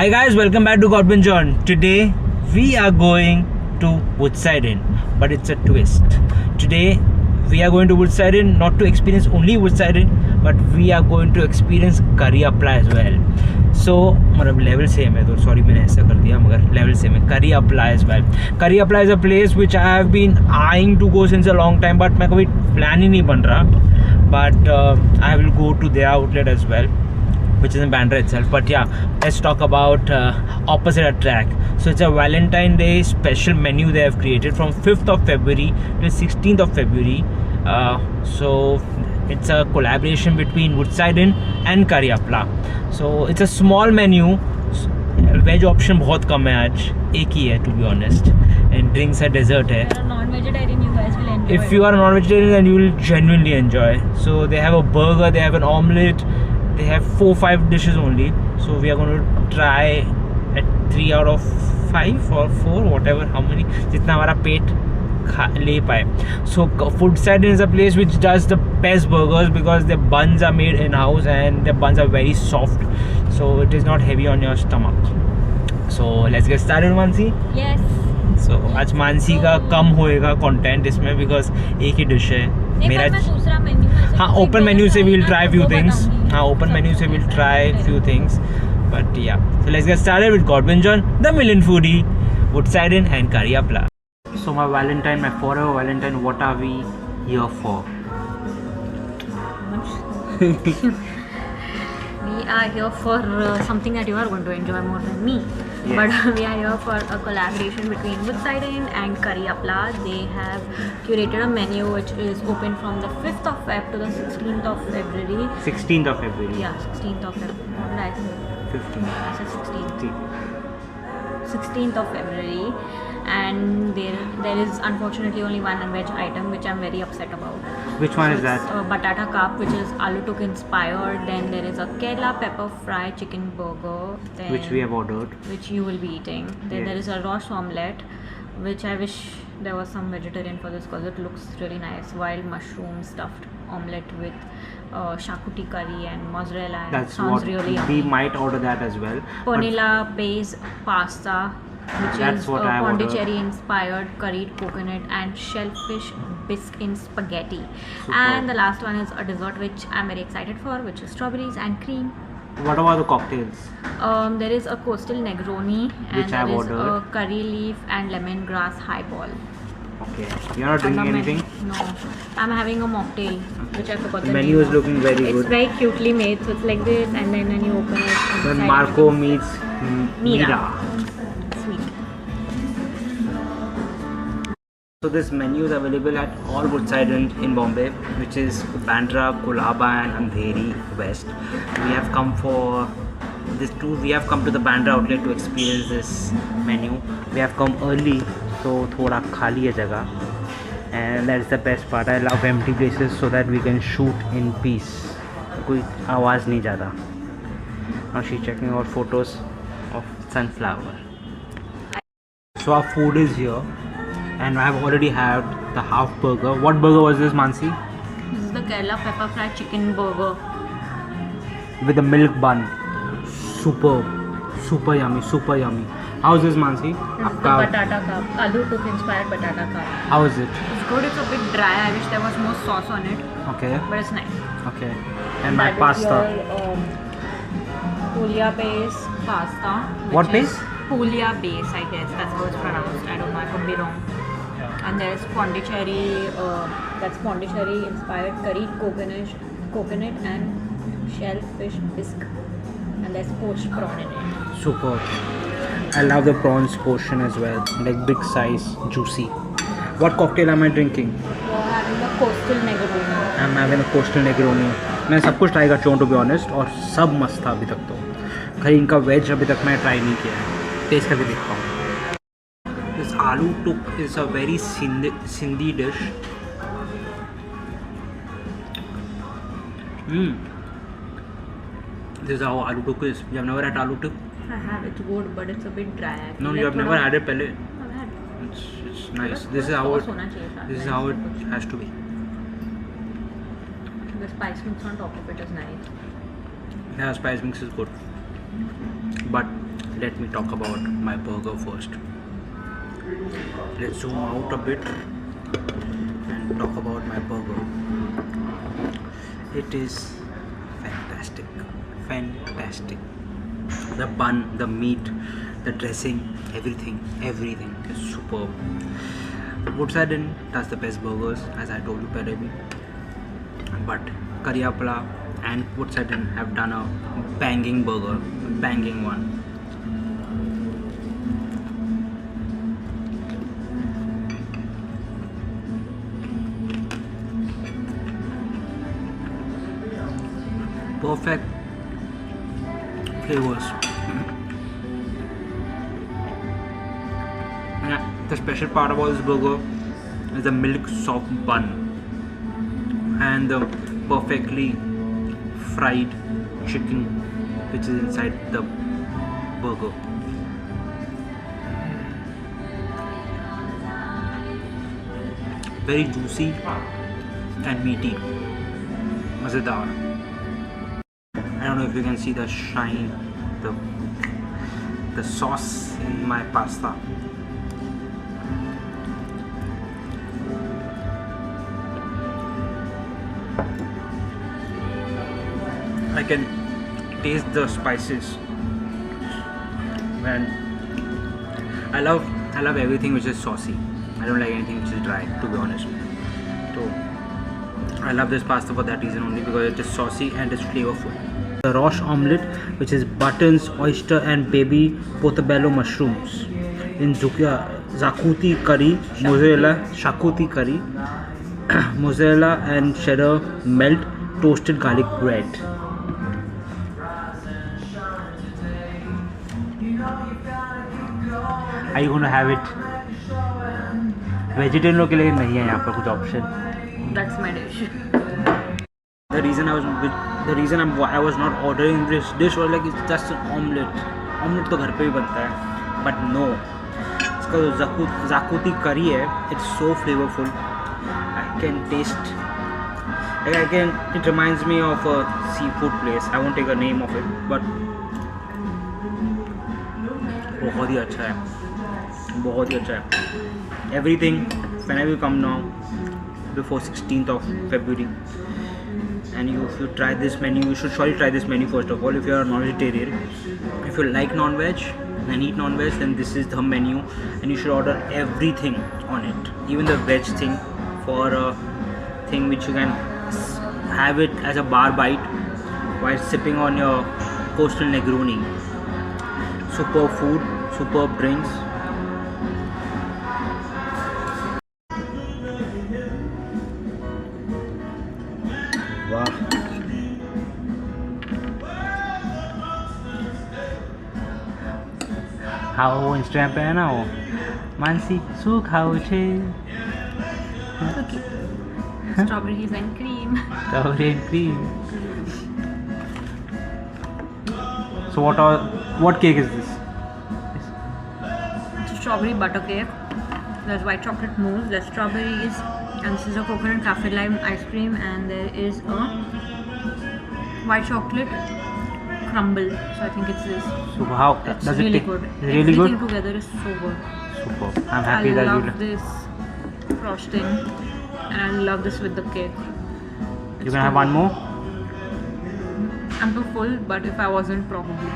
Hi guys, welcome back to Corbin John. Today we are going to Woodside Inn, but it's a twist. Today we are going to Woodside Inn not to experience only Woodside Inn, but we are going to experience Cariapla as well. So मतलब level same है तो sorry मैंने ऐसा कर दिया मगर level same है. Cariapla as well. Cariapla is a place which I have been eyeing to go since a long time, but मैं कभी plan ही नहीं बन रहा. But I will go to their outlet as well, which is in Bandra itself. But yeah, let's talk about opposite attract. So it's a Valentine Day special menu they have created from 5th of February to 16th of February. So it's a collaboration between Woodside Inn and Cariapla. So it's a small menu. Veg option बहुत कम है आज, एक ही है to be honest. And drinks है, dessert है. If you're a non-vegetarian, you guys will enjoy. If you are a non-vegetarian, then you will genuinely enjoy. So they have a burger, they have an omelette. They have 4-5 dishes only, so we are going to try at 3 out of 5 or 4, whatever, how many, जितना हमारा पेट ले पाए. So Woodside is a place which does the best burgers because their buns are made in house and the buns are very soft, so it is not heavy on your stomach. So let's get started, Mansi. Yes. So आज मानसी का कम होएगा content इसमें because एक ही dish है मेरा. दूसरा menu हाँ, open menu से वील ट्राई फ्यू थिंग्स. हाँ, ओपन मेन्यू से we'll try few things. But yeah, so let's get started with Corbin John, the million foodie, Woodside Inn and Cariapla. So my Valentine, my forever Valentine, what are we here for? We are here for something that you are going to enjoy more than me. Yes. But we are here for a collaboration between Woodside Inn and Cariapla. They have curated a menu which is open from the 5th of Feb to the 16th of February. 16th of February. Yeah, 16th of February. What did I say? 15th. I said 16th. 16th of February, and there is unfortunately only one veg item which I'm very upset about. Which one So is that? Batata cup, which is aloo tuk inspired. Then there is a Kerala pepper fry chicken burger, then, Which we have ordered. which you will be eating. Then there Yes. is a Rosh omelette, which I wish there was some vegetarian for this because it looks really nice. Wild mushroom stuffed omelette with shakuti curry and mozzarella. And That's sounds what really we yummy. might order that as well. But Ponila base pasta, which That's is what I ordered. Pondicherry inspired curried coconut and shellfish bisque in spaghetti. Superb. And the last one is a dessert which I'm very excited for, which is strawberries and cream. what about the cocktails? There is a coastal Negroni and Which there I've is a ordered. curry leaf and lemongrass highball. Okay, you're not drinking anything? No, I'm having a mocktail, which I forgot The the menu name is of. looking very It's good. very cutely made, so it's like this, and then when you open it, When inside Marco everything- meets Mira. Mira. Sweet. So this menu is available at all Woodside Inn in Bombay, which is Bandra, Colaba and Andheri West. We have come for this tour. We have come to the Bandra outlet to experience this menu. We have come early, so thoda khali hai jagah, and that is the best part. I love empty places so that we can shoot in peace. कोई आवाज़ नहीं ज़्यादा. Now she's checking out photos of sunflower. So our food is here. And I have already had the half burger. What burger was this, Mansi? This is the Kerala pepper fried chicken burger. With the milk bun. Superb. Super yummy, super yummy. How is this, Mansi? This is the batata cup, aloo tuk inspired batata cup. How is it? It's good. It's a bit dry. I wish there was more sauce on it, Okay. but it's nice. Okay. And my That is pasta. your, Puglia base pasta. What which base? is Puglia base, I guess. That's how it's pronounced. I don't know. I could be wrong. And there's Pondicherry. That's Pondicherry inspired curried coconut and shellfish bisque. And there's poached prawn in it. Superb. I love the prawns portion as well. Like big size, juicy. What cocktail am I drinking? You're having a coastal Negroni. I'm having a coastal Negroni. मैं सब कुछ try कर चुका हूँ to be honest, और सब मस्त था अभी तक. तो खाली इनका वेज अभी तक मैं ट्राई नहीं किया है. टेस्ट करके देखता हूँ. This aloo tuk is a very Sindhi dish. This is how aloo tuk is. You have never had aloo tuk? I have. It's good, but it's a bit dry. I feel No, like you have never had it pehle. I've had. It's nice. This is how Sauce it. होना चाहिए था. This is how it has to be. The spice mix on top of it is nice. Yeah, spice mix is good. But let me talk about my burger first. Let's zoom out a bit and talk about my burger. It is fantastic. The bun, the meat, the dressing, everything is superb. Woodside Inn does the best burgers, as I told you already. But Kariapla and Woodside Inn have done a banging burger, banging one. Perfect flavors. And the special part about this burger is the milk soft bun and the perfectly fried chicken which is inside the burger. Very juicy and meaty. Mazedar. I don't know if you can see the shine, the sauce in my pasta. I can taste the spices, and I love everything which is saucy. I don't like anything which is dry, to be honest. So I love this pasta for that reason only, because it is saucy and it's flavorful. The Roche omelette, which is buttons, oyster and baby portobello mushrooms in zakuti curry, mozzarella, shakuti curry, mozzarella and cheddar melt, toasted garlic bread. Are you going to have it? वेजिटेरियनों के लिए नहीं है यहाँ पर कुछ option. That's my dish. The reason I was not ordering this dish was like it's just an omelette. Omelette तो घर पे भी बनता है, but no. इसका जो zakuti curry है, it's so flavorful. I can taste. It reminds me of a seafood place. I won't take a name of it, but बहुत ही अच्छा है, बहुत ही अच्छा है. Everything, whenever you come now, before 16th of February, and if you try this menu, you should surely try this menu first of all. If you are a non-vegetarian, if you like non-veg and eat non-veg, then this is the menu, and you should order everything on it, even the veg thing, for a thing which you can have it as a bar bite while sipping on your coastal Negroni. Superb food, superb drinks. Wow. How Instagram पे है ना वो मानसी શું ખાવું છે? Strawberries and cream. Strawberry and cream. So what cake is this? Strawberry butter cake. There's white chocolate mousse. There's strawberries, and this is a coconut cafe lime ice cream, and there is a white chocolate crumble. So I think it's this. So how It's does really it good. Is it really Everything good? together is so good. Super. I'm happy I that love you this frosting, and I love this with the cake. You can have one more. I'm too full, but if I wasn't, probably.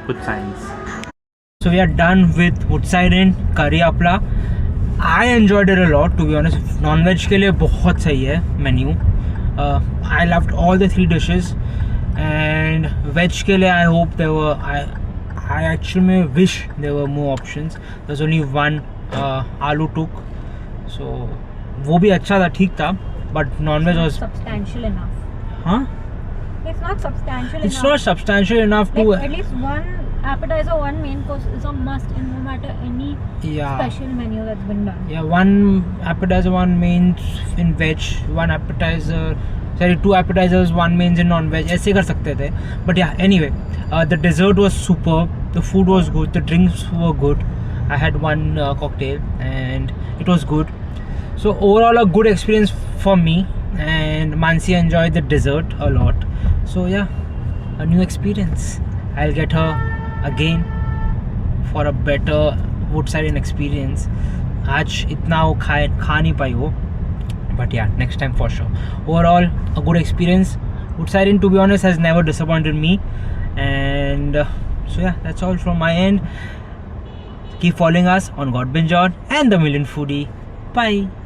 Good signs. So we are done with Woodside Inn Kariapla. I enjoyed it a lot, to be honest. Non-veg के लिए बहुत सही है menu. I loved all the 3 dishes, and veg के लिए I hope there were. I actually wish there were more options. There's only one aloo tuk, so वो भी अच्छा था, ठीक था. But non-veg was Substantial enough. huh? It's not substantial It's enough. not substantial enough to. Like, at least one appetizer, one main course is a must in no matter any Yeah. special menu that's been done. Yeah, one appetizer, one mains in veg, one appetizer. Sorry, 2 appetizers, 1 mains in non-veg. ऐसे कर सकते थे. But yeah, anyway, the dessert was superb. The food was good. The drinks were good. I had one cocktail and it was good. So overall, a good experience for me. And Mansi enjoyed the dessert a lot. So yeah, a new experience. I'll get her again for a better Woodside experience. आज इतना वो खा नहीं पाई वो, but yeah, next time for sure. Overall, a good experience. Woodside, to be honest, has never disappointed me. And so yeah, that's all from my end. Keep following us on Got Binge On and The Million Foodie. Bye.